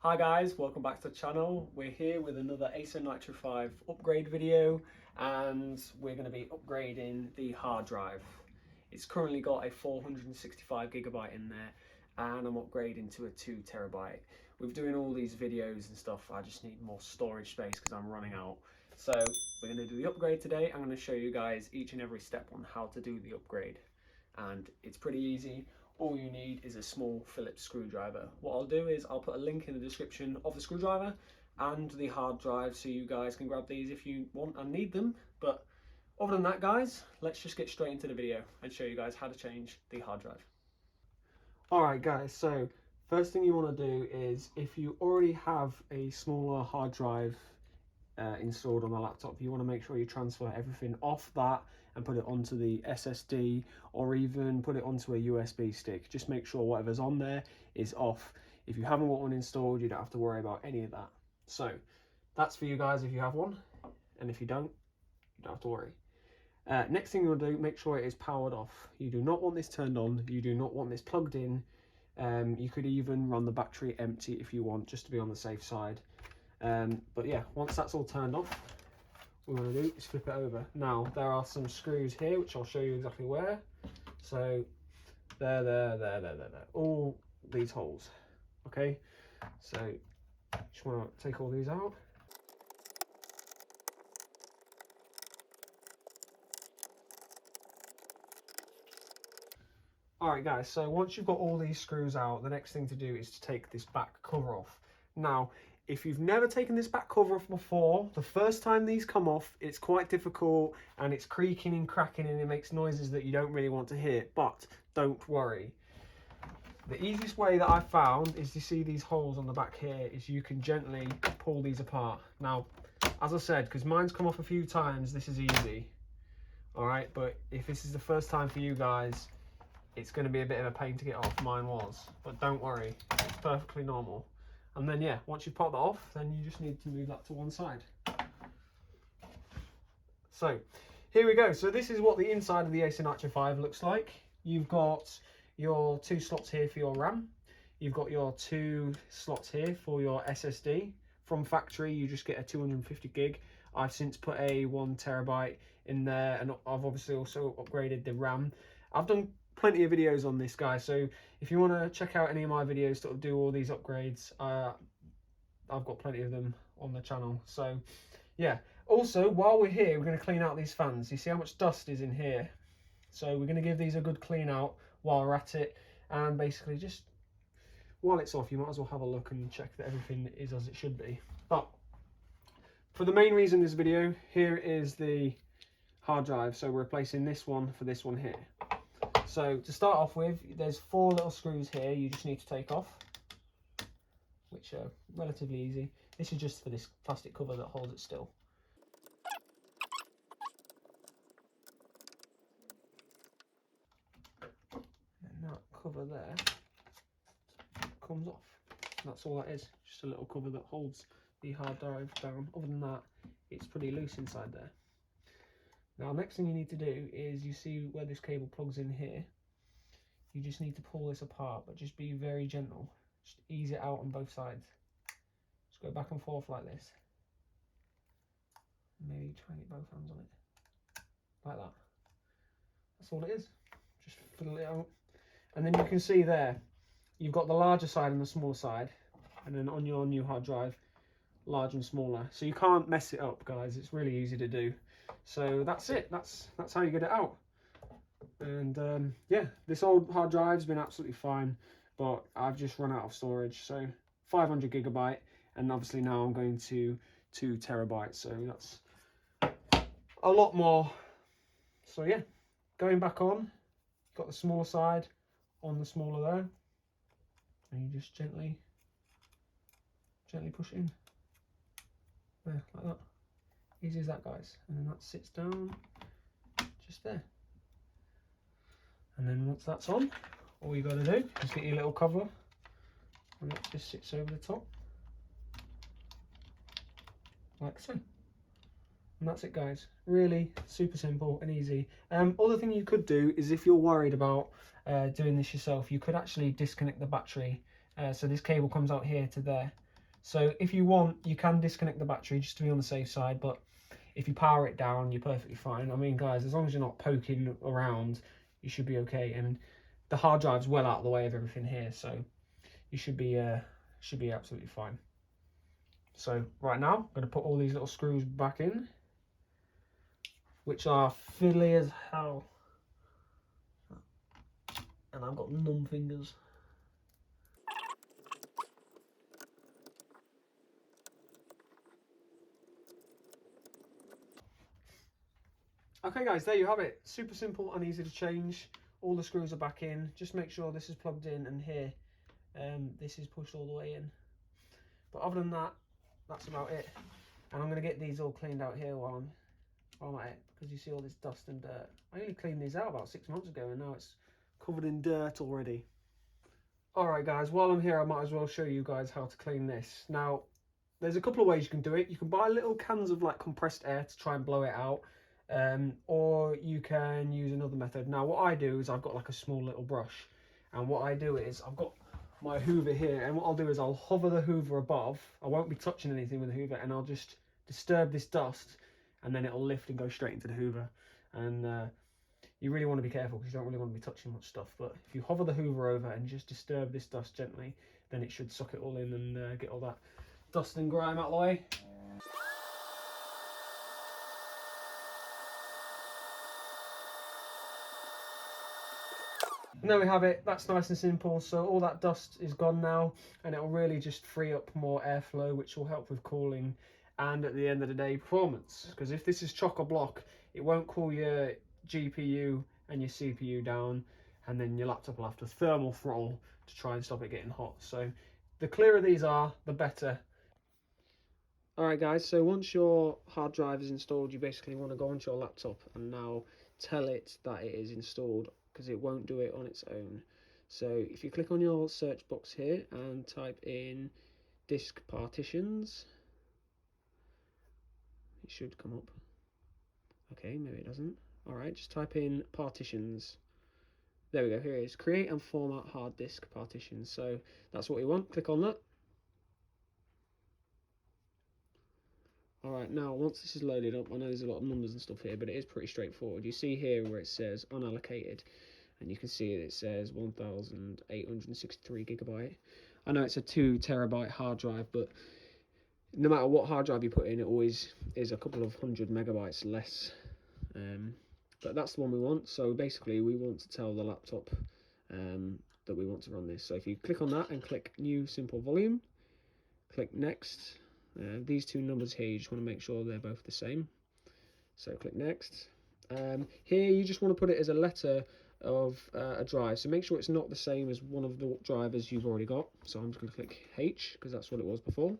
Hi guys, welcome back to the channel. We're here with another Acer Nitro 5 upgrade video, and we're going to be upgrading the hard drive. It's currently got a 465GB in there, and I'm upgrading to a 2TB. With doing all these videos and stuff, I just need more storage space because I'm running out. So we're going to do the upgrade today. I'm going to show you guys each and every step on how to do the upgrade, and it's pretty easy. All you need is a small Phillips screwdriver. What I'll do is I'll put a link in the description of the screwdriver and the hard drive so you guys can grab these if you want and need them. But other than that, guys, let's just get straight into the video and show you guys how to change the hard drive. Alright guys, so first thing you want to do is, if you already have a smaller hard drive installed on the laptop, you want to make sure you transfer everything off that and put it onto the SSD, or even put it onto a USB stick. Just make sure whatever's on there is off. If you haven't got one installed, you don't have to worry about any of that. So that's for you guys if you have one, and if you don't have to worry. Next thing you want to do, make sure it is powered off. You do not want this turned on, you do not want this plugged in. You could even run the battery empty if you want, just to be on the safe side. But yeah, once that's all turned off, what we want to do is flip it over. Now there are some screws here which I'll show you exactly where. So there, all these holes. Okay, so just want to take all these out. Alright guys, so once you've got all these screws out, the next thing to do is to take this back cover off. Now, if you've never taken this back cover off before, the first time these come off, it's quite difficult and it's creaking and cracking and it makes noises that you don't really want to hear, but don't worry. The easiest way that I've found is, to see these holes on the back here, is you can gently pull these apart. Now, as I said, because mine's come off a few times, this is easy. Alright, but if this is the first time for you guys, it's going to be a bit of a pain to get off. Mine was, but don't worry, it's perfectly normal. And then yeah, once you've popped that off, then you just need to move that to one side. So here we go. So this is what the inside of the Acer Nitro 5 looks like. You've got your 2 slots here for your RAM. You've got your 2 slots here for your SSD. From factory, you just get a 250 gig. I've since put a 1TB in there, and I've obviously also upgraded the RAM. I've done plenty of videos on this, guys, so if you want to check out any of my videos that do all these upgrades, I've got plenty of them on the channel. So yeah, also while we're here, we're going to clean out these fans. You see how much dust is in here? So we're going to give these a good clean out while we're at it, and basically just while it's off, you might as well have a look and check that everything is as it should be. But for the main reason this video, here is the hard drive, so we're replacing this one for this one here. So to start off with, there's 4 little screws here you just need to take off, which are relatively easy. This is just for this plastic cover that holds it still. And that cover there comes off. That's all that is, just a little cover that holds the hard drive down. Other than that, it's pretty loose inside there. Now, next thing you need to do is, you see where this cable plugs in here, you just need to pull this apart, but just be very gentle. Just ease it out on both sides. Just go back and forth like this. Maybe try and get both hands on it. Like that. That's all it is. Just fiddle it out. And then you can see there, you've got the larger side and the smaller side. And then on your new hard drive, large and smaller. So you can't mess it up, guys. It's really easy to do. So that's it. That's how you get it out. And yeah, this old hard drive's been absolutely fine, but I've just run out of storage. So 500GB, and obviously now I'm going to 2TB. So that's a lot more. So yeah, going back on, got the smaller side on the smaller there, and you just gently push it in there, like that. Easy as that, guys. And then that sits down just there. And then once that's on, all you got to do is get your little cover, and it just sits over the top like so. And that's it, guys. Really super simple and easy. Other thing you could do is, if you're worried about doing this yourself, you could actually disconnect the battery. So this cable comes out here to there, So if you want, you can disconnect the battery just to be on the safe side, but if you power it down, you're perfectly fine. I mean, guys, as long as you're not poking around, you should be okay. And the hard drive's well out of the way of everything here, so you should be absolutely fine. So right now, I'm going to put all these little screws back in, which are fiddly as hell. And I've got numb fingers. Okay guys, there you have it. Super simple and easy to change. All the screws are back in. Just make sure this is plugged in and here this is pushed all the way in. But other than that, that's about it. And I'm going to get these all cleaned out here while I'm at it, because you see all this dust and dirt. I only cleaned these out about 6 months ago and now it's covered in dirt already. Alright guys, while I'm here I might as well show you guys how to clean this. Now, there's a couple of ways you can do it. You can buy little cans of like compressed air to try and blow it out. Or you can use another method. Now what I do is I've got like a small little brush, and what I do is I've got my hoover here, and what I'll do is I'll hover the hoover above. I won't be touching anything with the hoover, and I'll just disturb this dust, and then it'll lift and go straight into the hoover. And you really want to be careful because you don't really want to be touching much stuff, but if you hover the hoover over and just disturb this dust gently, then it should suck it all in and get all that dust and grime out of the way. And there we have it. That's nice and simple. So all that dust is gone now, and it'll really just free up more airflow, which will help with cooling and, at the end of the day, performance. Because if this is chock-a-block, it won't cool your GPU and your CPU down, and then your laptop will have to thermal throttle to try and stop it getting hot. So the clearer these are, the better. Alright guys, so once your hard drive is installed, you basically want to go onto your laptop and now tell it that it is installed, because it won't do it on its own. So if you click on your search box here and type in disk partitions, it should come up. Okay, maybe it doesn't. Alright, just type in partitions. There we go, here it is. Create and format hard disk partitions. So that's what we want. Click on that. Alright, now once this is loaded up, I know there's a lot of numbers and stuff here, but it is pretty straightforward. You see here where it says unallocated, and you can see it says 1,863 gigabyte. I know it's a 2 terabyte hard drive, but no matter what hard drive you put in, it always is a couple of 100 megabytes less. But that's the one we want. So basically we want to tell the laptop that we want to run this. So if you click on that and click new simple volume, click next. These two numbers here, you just want to make sure they're both the same. So click next. Here you just want to put it as a letter of a drive, so make sure it's not the same as one of the drivers you've already got. So I'm just going to click H because that's what it was before,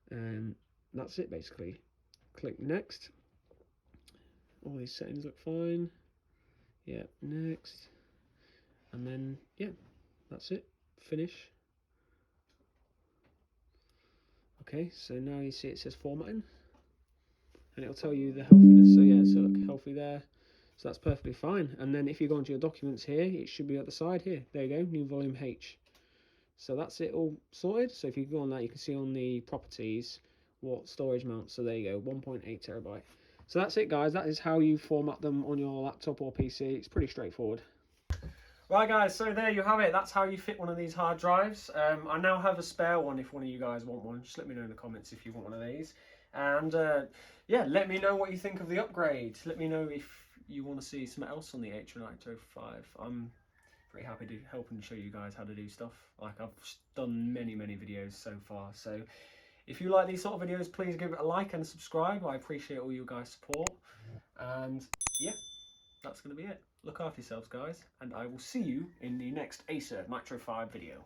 and that's it basically. Click next. All these settings look fine. Yeah, next, and then yeah, that's it. Finish. Okay, so now you see it says formatting, and it'll tell you the healthiness. So yeah, so look, healthy there. So that's perfectly fine. And then if you go into your documents here, it should be at the side here. There you go, new volume H. So that's it all sorted. So if you go on that, you can see on the properties what storage amount. So there you go, 1.8 terabyte. So that's it guys, that is how you format them on your laptop or PC. It's pretty straightforward. Right guys, so there you have it. That's how you fit one of these hard drives. I now have a spare one if one of you guys want one. Just let me know in the comments if you want one of these. And yeah, let me know what you think of the upgrade. Let me know if you want to see something else on the Acer Nitro 5. I'm pretty happy to help and show you guys how to do stuff. Like, I've done many videos so far. So if you like these sort of videos, please give it a like and subscribe. I appreciate all you guys' support. And yeah, that's going to be it. Look after yourselves, guys, and I will see you in the next Acer Nitro 5 video.